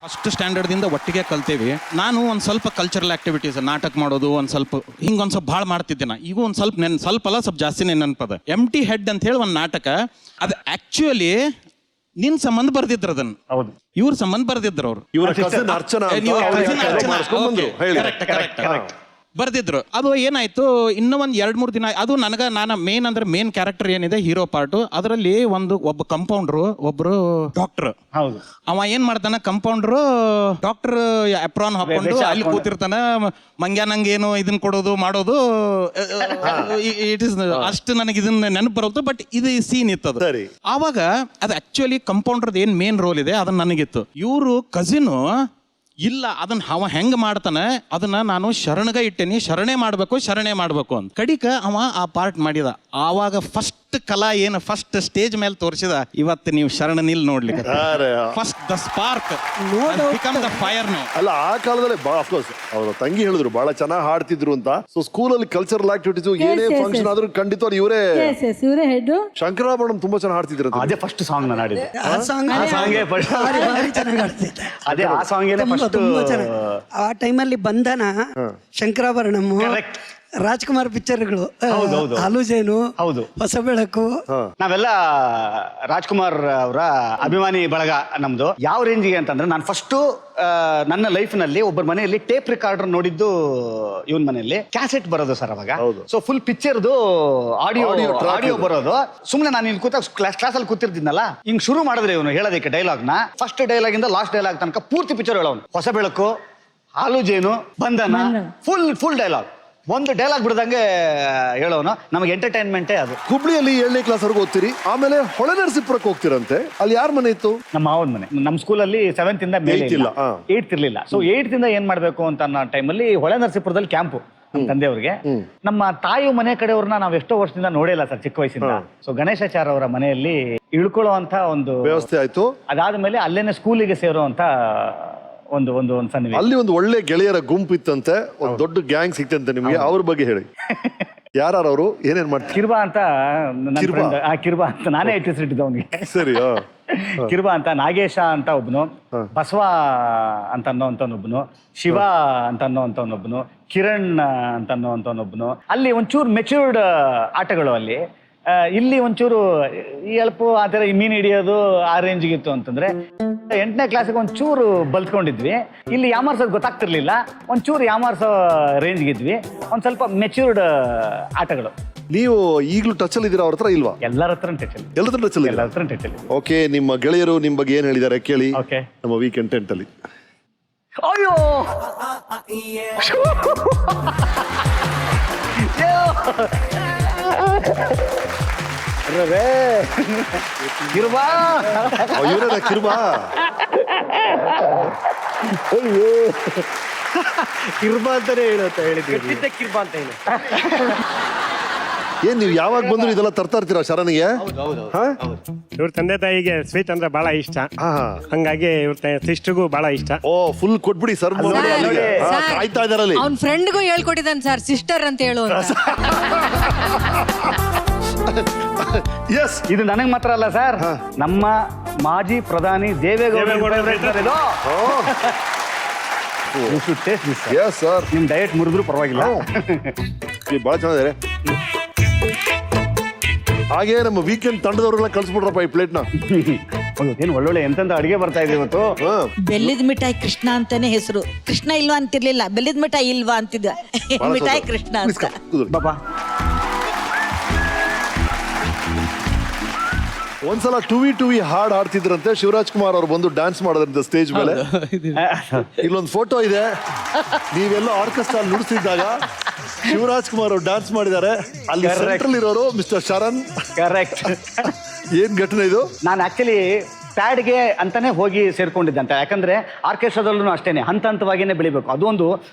First ಸ್ಟ್ಯಾಂಡರ್ಡ್ದಿಂದ ಒಟ್ಟಿಗೆ ಕಲ್ತೇವಿ. ನಾನು ಒಂದು ಸ್ವಲ್ಪ ಕಲ್ಚರಲ್ ಆಕ್ಟಿವಿಟೀಸ್, ನಾಟಕ ಮಾಡೋದು ಒಂದು ಸ್ವಲ್ಪ ಹಿಂಗೊಂದು ಸ್ವಲ್ಪ ಭಾಳ ಮಾಡ್ತಿದ್ದೆ ನಾ. ಈಗ ಒಂದು ಸ್ವಲ್ಪ ಸ್ವಲ್ಪ ಅಲ್ಲ, ಸ್ವಲ್ಪ ಜಾಸ್ತಿನೇ ನೆನಪದ. ಎಂಟಿ ಹೆಡ್ ಅಂತ ಹೇಳಿ ಒಂದು ನಾಟಕ. ಅದು ಆಕ್ಚುಲಿ ನಿನ್ ಸಂಬಂಧ ಬರ್ದಿದ್ರು ಅದನ್ನ. ಹೌದು, ಇವ್ರ ಸಂಬಂಧ ಬರ್ದಿದ್ರು ಅವ್ರು. ಇವರ cousin ಅರ್ಚನಾ ಅಂತ ಕರೆಕ್ಟ್ ಬರ್ದಿದ್ರು. ಅದು ಏನಾಯ್ತು, ಇನ್ನೂ ಒಂದು 2-3 ದಿನ ಅದು ನಾನು ಮೇನ್ ಕ್ಯಾರೆಕ್ಟರ್ ಏನಿದೆ ಹೀರೋ ಪಾರ್ಟ್, ಅದರಲ್ಲಿ ಒಬ್ಬ ಕಂಪೌಂಡ್ರು, ಒಬ್ರು ಡಾಕ್ಟರ್. ಹೌದು. ಅವ ಏನ್ ಮಾಡ್ತಾನ, ಕಂಪೌಂಡ್ರು ಡಾಕ್ಟರ್ ಅಪ್ರಾನ್ ಹಾಕೊಂಡು ಅಲ್ಲಿ ಕೂತಿರ್ತಾನ. ಮಂಗ್ಯಾನಂಗೆ ಏನು ಇದನ್ನ ಕೊಡೋದು ಮಾಡೋದು, ಇಟ್ ಇಸ್ ಅಷ್ಟು ನನಗೆ ಇದನ್ನ ನೆನಪು ಬರೋದು. ಬಟ್ ಇದು ಸೀನ್ ಇತ್ತು. ಆವಾಗ ಅದು ಆಕ್ಚುಲಿ ಕಂಪೌಂಡರ್ದು ಏನ್ ಮೇನ್ ರೋಲ್ ಇದೆ ಅದನ್ನ ನನಗಿತ್ತು. ಇವರು ಕಸಿನು ಇಲ್ಲ, ಅದನ್ನ ಅವ ಹೆಂಗ್ ಮಾಡ್ತಾನೆ ಅದನ್ನ ನಾನು ಶರಣಗ ಇಟ್ಟೇನಿ, ಶರಣೆ ಮಾಡ್ಬೇಕು ಅಂತ. ಕಡಿಕ ಅವ ಆ ಪಾರ್ಟ್ ಮಾಡಿದ. ಆವಾಗ ಫಸ್ಟ್ ಕಲಾ ಏನು ಫಸ್ಟ್ ಸ್ಟೇಜ್ ಮೇಲೆ ತೋರಿಸಿದ. ಇವತ್ತು ನೀವು ಶರಣ ನಿಲ್ ನೋಡ್ಲಿಕ್ಕೆ first the spark become the fire. ಅಲ್ಲ, ಆ ಕಾಲದಲ್ಲಿ ಅಫ್ಕೋರ್ಸ್ ಅವ್ರ ತಂಗಿ ಹೇಳಿದ್ರು ಬಹಳ ಚೆನ್ನಾಗಿ ಹಾಡ್ತಿದ್ರು ಅಂತ. ಸೊ ಸ್ಕೂಲಲ್ಲಿ ಕಲ್ಚರಲ್ ಆಕ್ಟಿವಿಟೀಸ್ ಏನೇ ಫಂಕ್ಷನ್ ಆದ್ರೂ ಖಂಡಿತವಾಗಿ ಇವರೇ ಹೆಡ್. ಶಂಕರಾಭರಣಂ ತುಂಬಾ ಚೆನ್ನಾಗಿ ಹಾಡ್ತಿದ್ರು. ಅದೇ ಫಸ್ಟ್ ಸಾಂಗ್ ನಾನು ಹಾಡಿದ್ದೆ. ಅದೇ ಆ ಸಾಂಗ್ ಆ ಟೈಮಲ್ಲಿ ಬಂಧನ, ಶಂಕರಾಭರಣಂ, ರಾಜ್ಕುಮಾರ್ ಪಿಕ್ಚರ್ಗಳು, ಹಾಲುಜೇನು, ಹೌದು, ಹೊಸ ಬೆಳಕು. ನಾವೆಲ್ಲ ರಾಜ್ಕುಮಾರ್ ಅವರ ಅಭಿಮಾನಿ ಬಳಗ ನಮ್ದು. ಯಾವ ರೇಂಜಿಗೆ ಅಂತಂದ್ರೆ, ನಾನು ಫಸ್ಟ್ ನನ್ನ ಲೈಫ್ ನಲ್ಲಿ ಒಬ್ಬರ ಮನೆಯಲ್ಲಿ ಟೇಪ್ ರಿಕಾರ್ಡರ್ ನೋಡಿದ್ದು ಇವನ್ ಮನೆಯಲ್ಲಿ. ಕ್ಯಾಸೆಟ್ ಬರೋದು ಸರ್ ಅವಾಗ. ಸೊ ಫುಲ್ ಪಿಕ್ಚರ್ದು ಆಡಿಯೋ ಬರೋದು. ಸುಮ್ನೆ ನಾನು ಇಲ್ಲಿ ಕೂತ ಕ್ಲಾಸಲ್ಲಿ ಕೂತಿರ್ತಿದ್ನಲ್ಲ, ಹಿಂಗ್ ಶುರು ಮಾಡಿದ್ರೆ ಇವನು ಹೇಳೋದಕ್ಕೆ ಡೈಲಾಗ್ ನ, ಫಸ್ಟ್ ಡೈಲಾಗ್ ಇಂದ ಲಾಸ್ಟ್ ಡೈಲಾಗ್ ತನಕ ಪೂರ್ತಿ ಪಿಕ್ಚರ್ ಹೇಳೋನು. ಹೊಸ ಬೆಳಕು, ಹಾಲುಜೇನು, ಬಂಧನ, ಫುಲ್ ಡೈಲಾಗ್. ಒಂದು ಡೈಲಾಗ್ ಬಿಡದಂಗೆ ಹೇಳೋನು. ನಮಗೆ ಎಂಟರ್ಟೈನ್ಮೆಂಟೇ ಅದು. ಹುಬ್ಳಿಯಲ್ಲಿ 7ನೇ ಕ್ಲಾಸ್ ವರೆಗೂ ಓದ್ತೀರಿ, ಆಮೇಲೆ ಹೊಳೆನರಸೀಪುರಕ್ಕೆ ಹೋಗ್ತಿರಂತೆ. ಅಲ್ಲಿ ಯಾರ ಮನೆ ಇತ್ತು? ನಮ್ಮ ಮಾವನ ಮನೆ. ನಮ್ಮ ಸ್ಕೂಲಲ್ಲಿ 7th ಇಂದ ಮೇಲೆ 8th ಇರ್ಲಿಲ್ಲ. ಸೊ 8th ಇಂದ ಏನ್ ಮಾಡ್ಬೇಕು ಅಂತ ಅನ್ನೋ ಟೈಮಲ್ಲಿ ಹೊಳೆನರಸೀಪುರದಲ್ಲಿ ಕ್ಯಾಂಪು ನಮ್ಮ ತಂದೆಯವ್ರಿಗೆ. ನಮ್ಮ ತಾಯಿ ಮನೆ ಕಡೆಯವ್ರನ್ನ ನಾವ್ ಎಷ್ಟೋ ವರ್ಷದಿಂದ ನೋಡಿಲ್ಲ ಸರ್, ಚಿಕ್ಕ ವಯಸ್ಸಿಂದ. ಸೊ ಗಣೇಶಾಚಾರ್ ಅವರ ಮನೆಯಲ್ಲಿ ಇಳ್ಕೊಳ್ಳುವಂತ ಒಂದು ವ್ಯವಸ್ಥೆ ಆಯ್ತು. ಅದಾದ್ಮೇಲೆ ಅಲ್ಲೇನೆ ಸ್ಕೂಲಿಗೆ ಸೇರುವಂತ ಒಂದು ಸನ್ನಿವೇಶ. ಅಲ್ಲಿ ಒಂದು ಒಳ್ಳೆ ಗೆಳೆಯರ ಗುಂಪು ಇತ್ತಂತೆ, ಒಂದು ದೊಡ್ಡ ಗ್ಯಾಂಗ್ ಸಿಕ್ತಂತೆ ನಿಮ್ಗೆ. ಅವ್ರ ಬಗ್ಗೆ ಹೇಳಿ. ಯಾರು, ಏನೇನ್ ಮಾಡ್ತಾರೆ? ಕಿರ್ಬಾ ಅಂತ ಕಿರ್ಬಾ ಅಂತ ನಾನೇ ಇಟ್ಟಿಸಿಟ್ಟಿದ್ದೆ ಅವನಿಗೆ. ಸರಿ. ಕಿರ್ಬಾ ಅಂತ, ನಾಗೇಶ ಅಂತ ಒಬ್ನು, ಬಸವ ಅಂತ ಅನ್ನೋಂತವನೊಬ್ನು, ಶಿವ ಅಂತ ಅನ್ನೋಂತವನೊಬ್ನು, ಕಿರಣ್ ಅಂತ ಅನ್ನೋಂತವನೊಬ್ನು. ಅಲ್ಲಿ ಒಂಚೂರು ಮೆಚ್ಯೂರ್ಡ್ ಆಟಗಳು ಅಲ್ಲಿ. ಇಲ್ಲಿ ಒಂಚೂರು ಎಲ್ಪು ಆ ಥರ ಮೀನು ಹಿಡಿಯೋದು ಆ ರೇಂಜಿಗಿತ್ತು. ಅಂತಂದ್ರೆ 8ನೇ ಕ್ಲಾಸಿಗೆ ಒಂಚೂರು ಬಲ್ತ್ಕೊಂಡಿದ್ವಿ. ಇಲ್ಲಿ ಯಾಮಾರ್ಸೋದು ಗೊತ್ತಾಗ್ತಿರ್ಲಿಲ್ಲ, ಒಂಚೂರು ಯಾಮಾರ್ಸೋ ರೇಂಜ್ಗಿದ್ವಿ. ಒಂದ್ ಸ್ವಲ್ಪ ಮೆಚ್ಯೂರ್ಡ್ ಆಟಗಳು. ನೀವು ಈಗಲೂ ಟಚ್ ಅಲ್ಲಿ ಇದ್ದೀರಾ ಅವ್ರ ಹತ್ರ ಇಲ್ವಾ? ಎಲ್ಲರ ಹತ್ರ ಟಚ್ ಅಲ್ಲಿ. ಓಕೆ, ನಿಮ್ಮ ಗೆಳೆಯರು ನಿಮ್ ಬಗ್ಗೆ ಏನ್ ಹೇಳಿದ್ದಾರೆ ಕೇಳಿ. ಓಕೆ, ನಮ್ಮ ವೀಕೆಂಡ್ ಟೆಂಟ್ ಅಲ್ಲಿ. ಅಯ್ಯೋ ಕಿರ್ಬಾ ಕಿರ್ಬಾ ಕಿರ್ಬಾ ಅಂತಾನೆ ಹೇಳಿದ್ದೆ. ಕಿರ್ಬಾ ಅಂತ ಹೇಳಿ. ಏನ್ ನೀವು ಯಾವಾಗ ಬಂದ್ರು ಇದೆಲ್ಲ ತರ್ತಾ ಇರ್ತೀರಾ ಶರಣಿಗೆ? ಇವ್ರ ತಂದೆ ತಾಯಿಗೆ ಸ್ವೀಟ್ ಅಂದ್ರೆ ಬಹಳ ಇಷ್ಟ, ಹಂಗಾಗಿ ಇವ್ರ ಸಿಸ್ಟರ್ಗೂ ಬಹಳ ಇಷ್ಟ. ಓ, ಫುಲ್ ಕೊಟ್ಬಿಡಿ ಸರ್. ಕಾಯ್ತಾ ಇದಾರಲ್ಲಿ. ಅವ್ನ ಫ್ರೆಂಡ್ಗೂ ಹೇಳ್ಕೊಟ್ಟಿದ್ದಾನೆ ಸರ್, ಸಿಸ್ಟರ್ ಅಂತ ಹೇಳು. ಎಸ್, ಇದು ನನಗ್ ಮಾತ್ರ ಅಲ್ಲ ಸರ್, ನಮ್ಮ ಮಾಜಿ ಪ್ರಧಾನಿ ದೇವೇಗೌಡ ನಿಮ್ ಡಯಟ್ ಮುರಿದ್ರು ಪರವಾಗಿಲ್ಲ. ಬಹಳ ಚೆನ್ನಾಗಿದೆ. ಹಾಗೆ ನಮ್ಮ ವೀಕೆಂಡ್ ತಂಡದವ್ರೆಲ್ಲ ಕಳ್ಸ್ಬಿಟ್ರಪ್ಪ ಈ ಪ್ಲೇಟ್ನ. ಏನ್ ಒಳ್ಳೊಳ್ಳೆ ಎಂತೆಂತ ಅಡಿಗೆ ಬರ್ತಾ ಇದೆ ಇವತ್ತು. ಬೆಲ್ಲದ ಮಿಠಾಯಿ ಕೃಷ್ಣ ಅಂತಾನೆ ಹೆಸರು. ಕೃಷ್ಣ ಇಲ್ವಾ ಅಂತಿರ್ಲಿಲ್ಲ, ಬೆಲ್ಲದ ಮಿಠಾಯಿ ಇಲ್ವಾ ಅಂತಿದ್ದ. ಮಿಠಾಯಿ ಕೃಷ್ಣ ಅಂತ. ಬಾಬಾ, ಒಂದ್ಸಲ 2v2v ಹಾಡ್ ಹಾಡ್ತಿದ್ರಂತೆ. ಶಿವರಾಜ್ ಕುಮಾರ್ ಅವ್ರು ಬಂದು ಡ್ಯಾನ್ಸ್ ಮಾಡೋದ್ರಂತೆ ಸ್ಟೇಜ್ ಮೇಲೆ. ಇಲ್ಲೊಂದು ಫೋಟೋ ಇದೆ, ನೀವೆಲ್ಲ ಆರ್ಕೆಸ್ಟ್ರಾ ನುಡಿಸಿದ್ದಾಗ ಶಿವರಾಜ್ ಕುಮಾರ್ ಅವ್ರು ಡ್ಯಾನ್ಸ್ ಮಾಡಿದ್ದಾರೆ. ಅಲ್ಲಿ ಸೆಂಟ್ರಲ್ ಇರೋರು ಮಿಸ್ಟರ್ ಶರಣ್. ಕರೆಕ್ಟ್. ಏನ್ ಘಟನೆ ಇದು? ನಾನು ಆಕ್ಚುಲಿ ಪ್ಯಾಡ್ಗೆ ಅಂತಾನೆ ಹೋಗಿ ಸೇರ್ಕೊಂಡಿದ್ದಂತ. ಯಾಕಂದ್ರೆ ಆರ್ಕೆಸ್ಟ್ರಾದಲ್ಲೂ ಅಷ್ಟೇನೆ ಹಂತ ಹಂತವಾಗಿನೇ ಬೆಳಿಬೇಕು. ಅದು ಒಂದು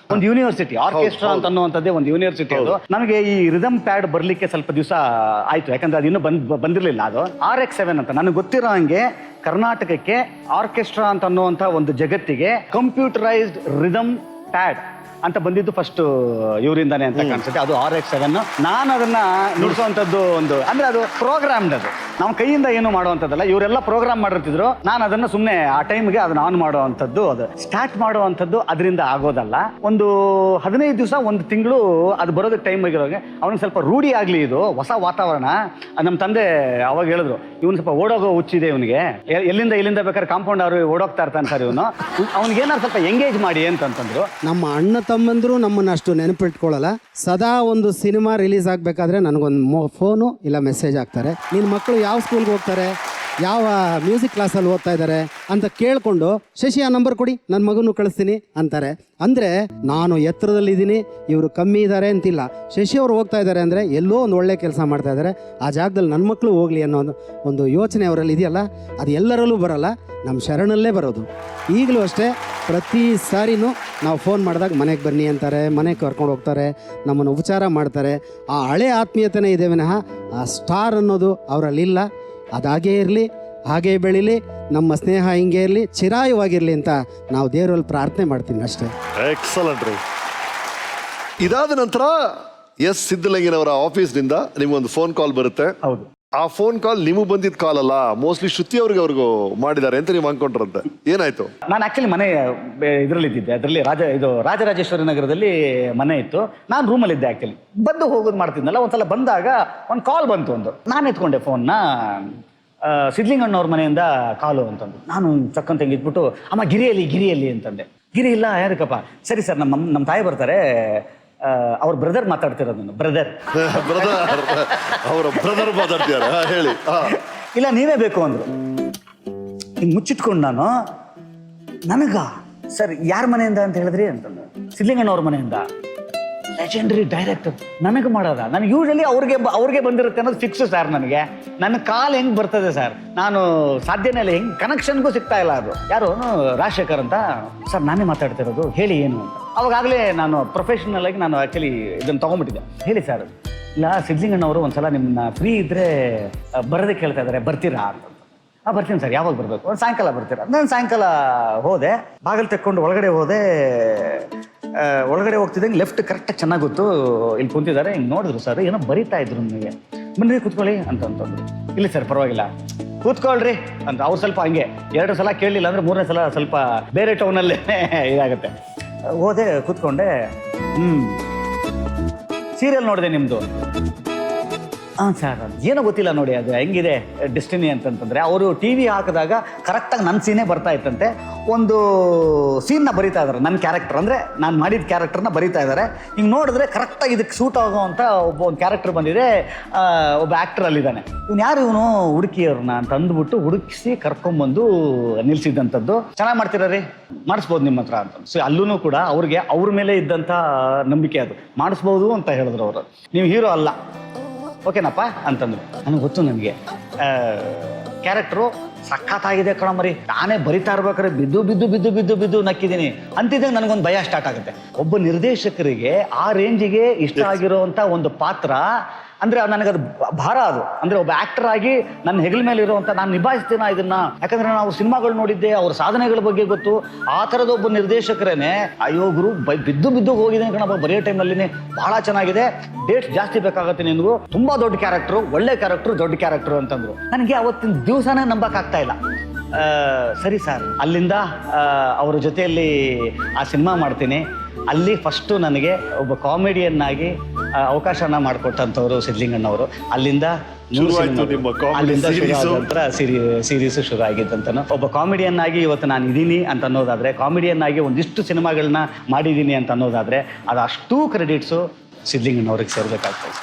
ಯೂನಿವರ್ಸಿಟಿ, ಆರ್ಕೆಸ್ಟ್ರಾ ಅಂತ ಅನ್ನುವಂಥದ್ದೇ ಒಂದು ಯೂನಿವರ್ಸಿಟಿ. ಅದು ನನಗೆ ಈ ರಿದಮ್ ಪ್ಯಾಡ್ ಬರ್ಲಿಕ್ಕೆ ಸ್ವಲ್ಪ ದಿವಸ ಆಯ್ತು, ಯಾಕಂದ್ರೆ ಅದು ಇನ್ನೂ ಬಂದಿರಲಿಲ್ಲ. ಅದು RX7 ಅಂತ ನನಗೆ ಗೊತ್ತಿರೋ ಹಂಗೆ ಕರ್ನಾಟಕಕ್ಕೆ ಆರ್ಕೆಸ್ಟ್ರಾ ಅಂತ ಅನ್ನುವಂಥ ಒಂದು ಜಗತ್ತಿಗೆ ಕಂಪ್ಯೂಟರೈಸ್ಡ್ ರಿದಮ್ ಪ್ಯಾಡ್ ಅಂತ ಬಂದಿದ್ದು ಫಸ್ಟ್ ಇವರಿಂದಾನೆ ಅಂತ ಕಾಣಿಸುತ್ತೆ. ಅದು RX-7. ನಾನು ಅದನ್ನ ನುಡಿಸುವಂಥದ್ದು ಒಂದು ಅಂದ್ರೆ ಅದು ಪ್ರೋಗ್ರಾಮ್ಡ್, ಅದು ನಮ್ಮ ಕೈಯಿಂದ ಏನು ಮಾಡುವಂಥದ್ದಲ್ಲ. ಇವರೆಲ್ಲ ಪ್ರೋಗ್ರಾಮ್ ಮಾಡಿರ್ತಿದ್ರು, ನಾನು ಅದನ್ನ ಸುಮ್ಮನೆ ಆ ಟೈಮ್ಗೆ ಅದನ್ನ ಆನ್ ಮಾಡುವಂಥದ್ದು, ಅದು ಸ್ಟಾರ್ಟ್ ಮಾಡುವಂಥದ್ದು ಅದರಿಂದ ಆಗೋದಲ್ಲ. ಒಂದು 15 ದಿವಸ, ಒಂದು ತಿಂಗಳು ಅದು ಬರೋದಕ್ಕೆ ಟೈಮ್ ಆಗಿರೋಗೆ ಅವ್ನಿಗೆ ಸ್ವಲ್ಪ ರೂಢಿ ಆಗಲಿ, ಇದು ಹೊಸ ವಾತಾವರಣ. ನಮ್ಮ ತಂದೆ ಅವಾಗ ಹೇಳಿದ್ರು, ಇವನು ಸ್ವಲ್ಪ ಓಡೋಗೋ ಹುಚ್ಚಿದೆ ಇವನಿಗೆ, ಇಲ್ಲಿಂದ ಬೇಕಾದ್ರೆ ಕಾಂಪೌಂಡ್ ಅವರು ಓಡೋಗ್ತಾ ಇರ್ತಾನೆ ಸರ್ ಇವನು, ಅವ್ನಿಗೆ ಏನಾದ್ರು ಸ್ವಲ್ಪ ಎಂಗೇಜ್ ಮಾಡಿ ಅಂತಂದ್ರು. ನಮ್ಮ ಅಣ್ಣ ತಮ್ಮಂದ್ರು ನಮ್ಮನ್ನ ಅಷ್ಟು ನೆನಪಿಟ್ಕೊಳ್ಳಲ್ಲ. ಸದಾ ಒಂದು ಸಿನಿಮಾ ರಿಲೀಸ್ ಆಗಬೇಕಾದ್ರೆ ನನಗೊಂದು ಫೋನು ಇಲ್ಲ ಮೆಸೇಜ್ ಹಾಕ್ತಾರೆ. ನಿನ್ನ ಮಕ್ಕಳು ಯಾವ ಸ್ಕೂಲ್ಗೆ ಹೋಗ್ತಾರೆ, ಯಾವ ಮ್ಯೂಸಿಕ್ ಕ್ಲಾಸಲ್ಲಿ ಓದ್ತಾ ಇದ್ದಾರೆ ಅಂತ ಕೇಳಿಕೊಂಡು, ಶಶಿ ಆ ನಂಬರ್ ಕೊಡಿ, ನನ್ನ ಮಗನೂ ಕಳಿಸ್ತೀನಿ ಅಂತಾರೆ. ಅಂದರೆ ನಾನು ಎತ್ತರದಲ್ಲಿದ್ದೀನಿ, ಇವರು ಕಮ್ಮಿ ಇದ್ದಾರೆ ಅಂತಿಲ್ಲ. ಶಶಿ ಅವರು ಹೋಗ್ತಾ ಇದ್ದಾರೆ ಅಂದರೆ ಎಲ್ಲೋ ಒಂದು ಒಳ್ಳೆ ಕೆಲಸ ಮಾಡ್ತಾ ಇದ್ದಾರೆ, ಆ ಜಾಗದಲ್ಲಿ ನನ್ನ ಮಕ್ಕಳು ಹೋಗಲಿ ಅನ್ನೋ ಒಂದು ಯೋಚನೆ ಅವರಲ್ಲಿ ಇದೆಯಲ್ಲ, ಅದು ಎಲ್ಲರಲ್ಲೂ ಬರಲ್ಲ, ನಮ್ಮ ಶರಣಲ್ಲೇ ಬರೋದು. ಈಗಲೂ ಅಷ್ಟೇ, ಪ್ರತಿ ಸಾರಿನೂ ನಾವು ಫೋನ್ ಮಾಡಿದಾಗ ಮನೆಗೆ ಬನ್ನಿ ಅಂತಾರೆ, ಮನೆಗೆ ಕರ್ಕೊಂಡು ಹೋಗ್ತಾರೆ, ನಮ್ಮನ್ನು ಉಪಚಾರ ಮಾಡ್ತಾರೆ. ಆ ಹಳೆ ಆತ್ಮೀಯತೆನೇ ಇದೆ ವಿನಃ ಆ ಸ್ಟಾರ್ ಅನ್ನೋದು ಅವರಲ್ಲಿಲ್ಲ. ಅದಾಗೇ ಇರಲಿ, ಹಾಗೇ ಬೆಳೀಲಿ, ನಮ್ಮ ಸ್ನೇಹ ಹಿಂಗೆ ಇರಲಿ, ಚಿರಾಯವಾಗಿರಲಿ ಅಂತ ನಾವು ದೇವರಲ್ಲಿ ಪ್ರಾರ್ಥನೆ ಮಾಡ್ತೀನಿ ಅಷ್ಟೇ. ಎಕ್ಸಲೆಂಟ್ ರೀ. ಇದಾದ ನಂತರ ಎಸ್ ಸಿದ್ದಲಿಂಗನವರ ಆಫೀಸ್ನಿಂದ ನಿಮ್ಗೊಂದು ಫೋನ್ ಕಾಲ್ ಬರುತ್ತೆ. ಹೌದು. ಆ ಫೋನ್ ಕಾಲ್ ನಿಮಗೆ ಬಂದಿದ್ದ ಕಾಲ್ ಅಲ್ಲ, ಮೋಸ್ಟ್ಲಿ ಶ್ರುತಿ ಅವ್ರಿಗೂ ಮಾಡಿದ್ದಾರೆ ಅಂತ ನೀವು ಅನ್ಕೊಂಡ್ರಂತೆ. ಏನಾಯ್ತು? ನಾನು ಆಕ್ಚುಲಿ ಮನೆ ಇದರಲ್ಲಿ ಇದ್ದಿದ್ದೆ, ಅದರಲ್ಲಿ ರಾಜರಾಜೇಶ್ವರಿ ನಗರದಲ್ಲಿ ಮನೆ ಇತ್ತು. ನಾನು ರೂಮಲ್ಲಿ ಇದ್ದೆ ಆಕ್ಚುಲಿ, ಬಂದು ಹೋಗೋದು ಮಾಡ್ತಿದ್ನಲ್ಲ. ಒಂದ್ಸಲ ಬಂದಾಗ ಒಂದು ಕಾಲ್ ಬಂತು, ನಾನು ಎತ್ಕೊಂಡೆ ಫೋನ್ನ. ಸಿದ್ಲಿಂಗಣ್ಣವ್ರ ಮನೆಯಿಂದ ಕಾಲು ಅಂತಂದು. ನಾನು ಚಕ್ಕಂತ ಇದ್ಬಿಟ್ಟು, ಅಮ್ಮ ಗಿರಿಯಲ್ಲಿ ಅಂತಂದೆ. ಗಿರಿ ಇಲ್ಲ, ಯಾರಕ್ಕಪ್ಪ? ಸರಿ ಸರ್, ನಮ್ಮ ತಾಯಿ ಬರ್ತಾರೆ, ಅವ್ರ ಬ್ರದರ್ ಮಾತಾಡ್ತಿರೋದು. ನಾನು ಬ್ರದರ್ ಅವರ ಬ್ರದರ್ ಮಾತಾಡ್ತಿದ್ದಾರೆ, ಹೇಳಿ. ಇಲ್ಲ ನೀವೇ ಬೇಕು ಅಂದ್ರು. ಹಿಂಗೆ ಮುಚ್ಚಿಟ್ಕೊಂಡು ನಾನು, ನನಗ ಸರ್ ಯಾರ ಮನೆಯಿಂದ ಅಂತ ಹೇಳಿದ್ರಿ ಅಂತಂದು. ಸಿದ್ಲಿಂಗಣ್ಣವ್ರ ಮನೆಯಿಂದ. ಲೆಜೆಂಡರಿ ಡೈರೆಕ್ಟರ್ ನನಗೆ ಮಾಡೋದ? ನನಗೆ ಯೂಶಲಿ ಅವ್ರಿಗೆ ಬಂದಿರುತ್ತೆ ಅನ್ನೋದು ಫಿಕ್ಸು ಸರ್. ನನ್ನ ಕಾಲ್ ಹೆಂಗೆ ಬರ್ತದೆ ಸರ್, ನಾನು ಸಾಧ್ಯನೇ ಇಲ್ಲ, ಹೆಂಗೆ ಕನೆಕ್ಷನ್ಗೂ ಸಿಗ್ತಾ ಇಲ್ಲ. ಅದು ಯಾರು, ರಾಜಶೇಖರ್ ಅಂತ. ಸರ್ ನಾನೇ ಮಾತಾಡ್ತಿರೋದು, ಹೇಳಿ ಏನು ಅಂತ. ಅವಾಗಲೇ ನಾನು ಪ್ರೊಫೆಷನಲ್ ಆಗಿ ನಾನು ಆ್ಯಕ್ಚುಲಿ ಇದನ್ನು ತೊಗೊಂಡ್ಬಿಟ್ಟಿದ್ದೆ. ಹೇಳಿ ಸರ್, ಇಲ್ಲ ಸಿದ್ಲಿಂಗಣ್ಣವರು ಒಂದ್ಸಲ ನಿಮ್ಮನ್ನ ಫ್ರೀ ಇದ್ದರೆ ಬರೋದಕ್ಕೆ ಕೇಳ್ತಾ ಇದ್ದಾರೆ, ಬರ್ತೀರಾ ಅಂತ. ಬರ್ತೀನಿ ಸರ್, ಯಾವಾಗ ಬರಬೇಕು? ಒಂದು ಸಾಯಂಕಾಲ ಬರ್ತೀರಾ? ನಾನು ಸಾಯಂಕಾಲ ಹೋದೆ, ಬಾಗಿಲು ತೆಕ್ಕೊಂಡು ಒಳಗಡೆ ಹೋದೆ. ಒಳಗಡೆ ಹೋಗ್ತಿದ್ದಂಗೆ ಲೆಫ್ಟ್ ಕರೆಕ್ಟಾಗಿ ಚೆನ್ನಾಗಿ ಗೊತ್ತು, ಇಲ್ಲಿ ಕುಂತಿದ್ದಾರೆ. ಹಿಂಗೆ ನೋಡಿದ್ರು ಸರ್, ಏನೋ ಬರೀತಾ ಇದ್ರು ನನಗೆ. ಬನ್ನಿ ಕೂತ್ಕೊಳ್ಳಿ ಅಂತಂದ್ರು. ಇಲ್ಲ ಸರ್ ಪರವಾಗಿಲ್ಲ, ಕೂತ್ಕೊಳ್ರಿ ಅಂತ. ಅವ್ರು ಸ್ವಲ್ಪ ಹಂಗೆ 2 ಸಲ ಕೇಳಲಿಲ್ಲ ಅಂದರೆ 3ನೇ ಸಲ ಸ್ವಲ್ಪ ಬೇರೆ ಟೌನಲ್ಲೇ ಇದಾಗುತ್ತೆ. ಹೋದೆ, ಕೂತ್ಕೊಂಡೆ. ಸೀರಿಯಲ್ ನೋಡಿದೆ ನಿಮ್ಮದು. ಹಾಂ ಸರ್, ಏನೋ ಗೊತ್ತಿಲ್ಲ ನೋಡಿ, ಅದು ಹೆಂಗಿದೆ ಡೆಸ್ಟಿನಿ ಅಂತಂತಂದರೆ, ಅವರು TV ಹಾಕಿದಾಗ ಕರೆಕ್ಟಾಗಿ ನನ್ನ ಸೀನೇ ಬರ್ತಾ ಇತ್ತಂತೆ. ಒಂದು ಸೀನ್ನ ಬರಿತಾ ಇದ್ದಾರೆ, ನನ್ನ ಕ್ಯಾರೆಕ್ಟರ್ ಅಂದರೆ ನಾನು ಮಾಡಿದ ಕ್ಯಾರೆಕ್ಟರ್ನ ಬರಿತಾ ಇದ್ದಾರೆ. ಹಿಂಗೆ ನೋಡಿದ್ರೆ ಕರೆಕ್ಟಾಗಿ ಇದಕ್ಕೆ ಸೂಟ್ ಆಗೋವಂಥ ಒಂದು ಕ್ಯಾರೆಕ್ಟರ್ ಬಂದಿದೆ. ಒಬ್ಬ ಆ್ಯಕ್ಟರ್ ಅಲ್ಲಿದ್ದಾನೆ. ಯಾರು ಇವನು ಹುಡುಕಿಯವ್ರನ್ನ ಅಂತ ಅಂದ್ಬಿಟ್ಟು ಹುಡುಕಿಸಿ ಕರ್ಕೊಂಬಂದು ನಿಲ್ಸಿದ್ದಂಥದ್ದು. ಚೆನ್ನಾಗಿ ಮಾಡ್ತೀರ ರೀ, ಮಾಡಿಸ್ಬೋದು ನಿಮ್ಮ ಹತ್ರ ಅಂತ. ಸೊ ಅಲ್ಲೂ ಕೂಡ ಅವ್ರಿಗೆ ಅವ್ರ ಮೇಲೆ ಇದ್ದಂಥ ನಂಬಿಕೆ, ಅದು ಮಾಡಿಸ್ಬೋದು ಅಂತ ಹೇಳಿದ್ರು ಅವರು. ನೀವು ಹೀರೋ ಅಲ್ಲ, ಓಕೆನಪ್ಪ ಅಂತಂದ್ರು. ನನಗೆ ಗೊತ್ತು, ನನಗೆ ಕ್ಯಾರೆಕ್ಟ್ರು ಸಖತ್ತಾಗಿದೆ ಕಣಮರಿ, ನಾನೇ ಬರಿತಾ ಇರ್ಬೇಕಾದ್ರೆ ಬಿದ್ದು ನಕ್ಕಿದ್ದೀನಿ ಅಂತಿದ್ದಂಗೆ ನನಗೊಂದು ಭಯ ಸ್ಟಾರ್ಟ್ ಆಗುತ್ತೆ. ಒಬ್ಬ ನಿರ್ದೇಶಕರಿಗೆ ಆ ರೇಂಜಿಗೆ ಇಷ್ಟ ಆಗಿರೋವಂಥ ಒಂದು ಪಾತ್ರ ಅಂದರೆ ನನಗದು ಭಾರ. ಅದು ಅಂದರೆ ಒಬ್ಬ ಆ್ಯಕ್ಟರ್ ಆಗಿ ನನ್ನ ಹೆಗಲ ಮೇಲೆ ಇರುವಂಥ, ನಾನು ನಿಭಾಯಿಸ್ತೀನ ಇದನ್ನ. ಯಾಕಂದರೆ ನಾವು ಸಿನಿಮಾಗಳು ನೋಡಿದ್ದೆ, ಅವ್ರ ಸಾಧನೆಗಳ ಬಗ್ಗೆ ಗೊತ್ತು. ಆ ಥರದ ಒಬ್ಬ ನಿರ್ದೇಶಕರೇನೆ, ಅಯ್ಯೋ ಗುರು ಬಿದ್ದು ಹೋಗಿದ್ದೀನಿ ಕಣಪ್ಪ, ಬರೆಯೋ ಟೈಮಲ್ಲಿನೇ ಭಾಳ ಚೆನ್ನಾಗಿದೆ, ಡೇಟ್ಸ್ ಜಾಸ್ತಿ ಬೇಕಾಗತ್ತೆ ನಿನಗೂ, ತುಂಬ ದೊಡ್ಡ ಕ್ಯಾರೆಕ್ಟ್ರು, ಒಳ್ಳೆ ಕ್ಯಾರೆಕ್ಟ್ರು, ದೊಡ್ಡ ಕ್ಯಾರೆಕ್ಟ್ರು ಅಂತಂದ್ರು. ನನಗೆ ಅವತ್ತಿನ ದಿವಸನೇ ನಂಬಕ್ಕಾಗ್ತಾ ಇಲ್ಲ. ಸರಿ ಸರ್, ಅಲ್ಲಿಂದ ಅವ್ರ ಜೊತೆಯಲ್ಲಿ ಆ ಸಿನಿಮಾ ಮಾಡ್ತೀನಿ. ಅಲ್ಲಿ ಫಸ್ಟು ನನಗೆ ಒಬ್ಬ ಕಾಮಿಡಿಯನ್ನಾಗಿ ಅವಕಾಶನ ಮಾಡಿಕೊಟ್ಟಂಥವ್ರು ಸಿದ್ಲಿಂಗಣ್ಣವರು. ಅಲ್ಲಿಂದ ಸೀರೀಸ್ ಶುರು ಆಗಿದ್ದಂತನೂ. ಒಬ್ಬ ಕಾಮಿಡಿಯನ್ ಆಗಿ ಇವತ್ತು ನಾನು ಇದ್ದೀನಿ ಅಂತ ಅನ್ನೋದಾದ್ರೆ, ಕಾಮಿಡಿಯನ್ ಆಗಿ ಒಂದಿಷ್ಟು ಸಿನಿಮಾಗಳನ್ನ ಮಾಡಿದ್ದೀನಿ ಅಂತ ಅನ್ನೋದಾದ್ರೆ, ಅದು ಅಷ್ಟೂ ಕ್ರೆಡಿಟ್ಸು ಸಿದ್ಲಿಂಗಣ್ಣವ್ರಿಗೆ ಸೇರ್ಬೇಕಾಗ್ತದೆ.